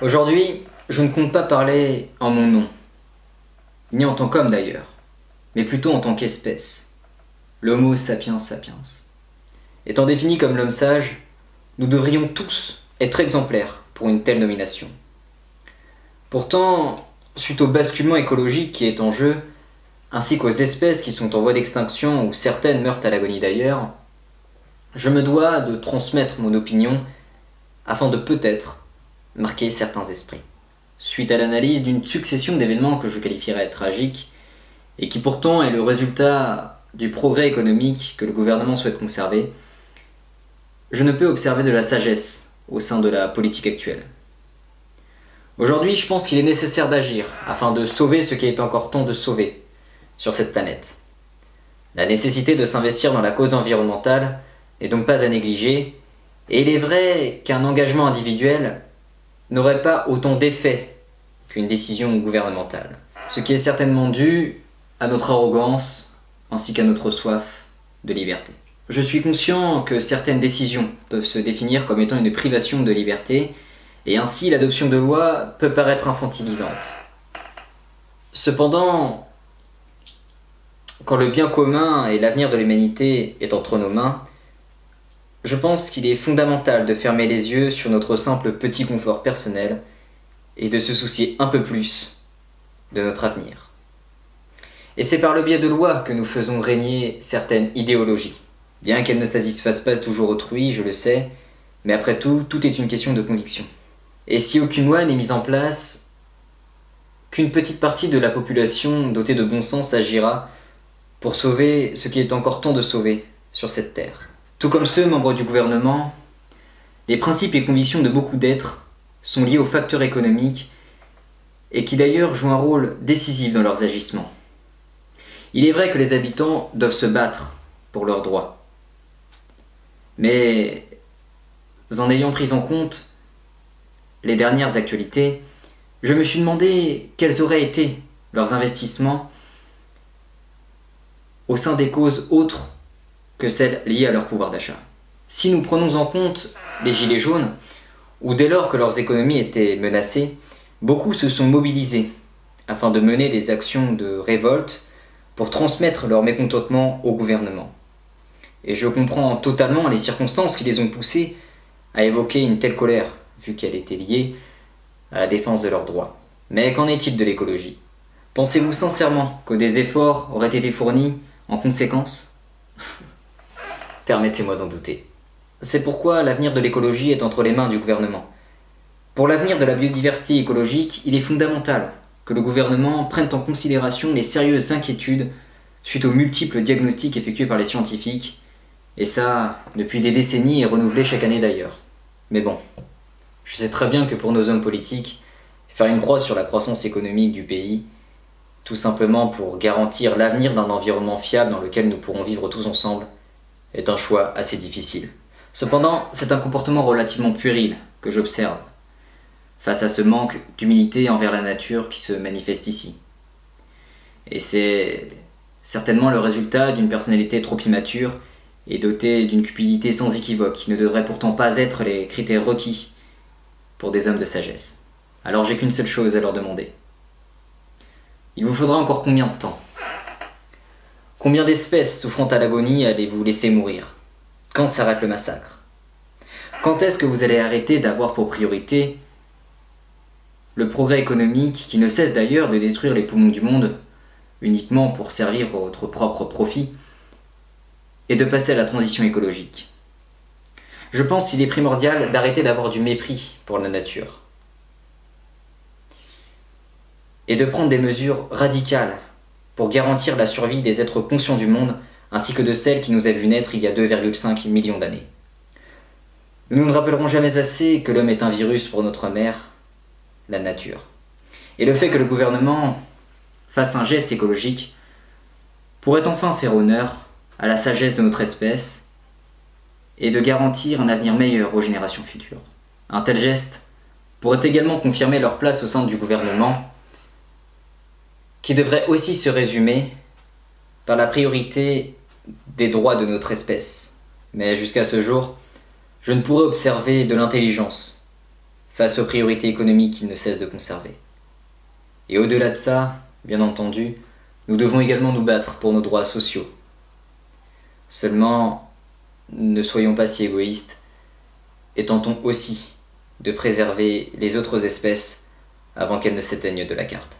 Aujourd'hui, je ne compte pas parler en mon nom, ni en tant qu'homme d'ailleurs, mais plutôt en tant qu'espèce, l'Homo sapiens sapiens. Étant défini comme l'homme sage, nous devrions tous être exemplaires pour une telle nomination. Pourtant, suite au basculement écologique qui est en jeu, ainsi qu'aux espèces qui sont en voie d'extinction ou certaines meurent à l'agonie d'ailleurs, je me dois de transmettre mon opinion afin de peut-être marquer certains esprits. Suite à l'analyse d'une succession d'événements que je qualifierais tragiques, et qui pourtant est le résultat du progrès économique que le gouvernement souhaite conserver, je ne peux observer de la sagesse au sein de la politique actuelle. Aujourd'hui, je pense qu'il est nécessaire d'agir afin de sauver ce qui est encore temps de sauver sur cette planète. La nécessité de s'investir dans la cause environnementale n'est donc pas à négliger, et il est vrai qu'un engagement individuel n'aurait pas autant d'effet qu'une décision gouvernementale. Ce qui est certainement dû à notre arrogance ainsi qu'à notre soif de liberté. Je suis conscient que certaines décisions peuvent se définir comme étant une privation de liberté, et ainsi l'adoption de lois peut paraître infantilisante. Cependant, quand le bien commun et l'avenir de l'humanité est entre nos mains, je pense qu'il est fondamental de fermer les yeux sur notre simple petit confort personnel et de se soucier un peu plus de notre avenir. Et c'est par le biais de lois que nous faisons régner certaines idéologies. Bien qu'elles ne satisfassent pas toujours autrui, je le sais, mais après tout, tout est une question de conviction. Et si aucune loi n'est mise en place, qu'une petite partie de la population dotée de bon sens agira pour sauver ce qui est encore temps de sauver sur cette terre. Tout comme ceux membres du gouvernement, les principes et convictions de beaucoup d'êtres sont liés aux facteurs économiques et qui d'ailleurs jouent un rôle décisif dans leurs agissements. Il est vrai que les habitants doivent se battre pour leurs droits. Mais en ayant pris en compte les dernières actualités, je me suis demandé quels auraient été leurs investissements au sein des causes autres que celles liées à leur pouvoir d'achat. Si nous prenons en compte les Gilets jaunes, où dès lors que leurs économies étaient menacées, beaucoup se sont mobilisés afin de mener des actions de révolte pour transmettre leur mécontentement au gouvernement. Et je comprends totalement les circonstances qui les ont poussés à évoquer une telle colère, vu qu'elle était liée à la défense de leurs droits. Mais qu'en est-il de l'écologie? Pensez-vous sincèrement que des efforts auraient été fournis en conséquence? Permettez-moi d'en douter. C'est pourquoi l'avenir de l'écologie est entre les mains du gouvernement. Pour l'avenir de la biodiversité écologique, il est fondamental que le gouvernement prenne en considération les sérieuses inquiétudes suite aux multiples diagnostics effectués par les scientifiques, et ça, depuis des décennies et renouvelé chaque année d'ailleurs. Mais bon, je sais très bien que pour nos hommes politiques, faire une croix sur la croissance économique du pays, tout simplement pour garantir l'avenir d'un environnement fiable dans lequel nous pourrons vivre tous ensemble, est un choix assez difficile. Cependant, c'est un comportement relativement puéril que j'observe, face à ce manque d'humilité envers la nature qui se manifeste ici. Et c'est certainement le résultat d'une personnalité trop immature et dotée d'une cupidité sans équivoque, qui ne devrait pourtant pas être les critères requis pour des hommes de sagesse. Alors j'ai qu'une seule chose à leur demander. Il vous faudra encore combien de temps? Combien d'espèces souffrant à l'agonie allez-vous laisser mourir? Quand s'arrête le massacre? Quand est-ce que vous allez arrêter d'avoir pour priorité le progrès économique, qui ne cesse d'ailleurs de détruire les poumons du monde, uniquement pour servir votre propre profit, et de passer à la transition écologique? Je pense qu'il est primordial d'arrêter d'avoir du mépris pour la nature et de prendre des mesures radicales pour garantir la survie des êtres conscients du monde ainsi que de celles qui nous a vu naître il y a 2,5 millions d'années. Nous ne rappellerons jamais assez que l'homme est un virus pour notre mère, la nature. Et le fait que le gouvernement fasse un geste écologique pourrait enfin faire honneur à la sagesse de notre espèce et de garantir un avenir meilleur aux générations futures. Un tel geste pourrait également confirmer leur place au sein du gouvernement, qui devrait aussi se résumer par la priorité des droits de notre espèce. Mais jusqu'à ce jour, je ne pourrais observer de l'intelligence face aux priorités économiques qu'il ne cesse de conserver. Et au-delà de ça, bien entendu, nous devons également nous battre pour nos droits sociaux. Seulement, ne soyons pas si égoïstes et tentons aussi de préserver les autres espèces avant qu'elles ne s'éteignent de la carte.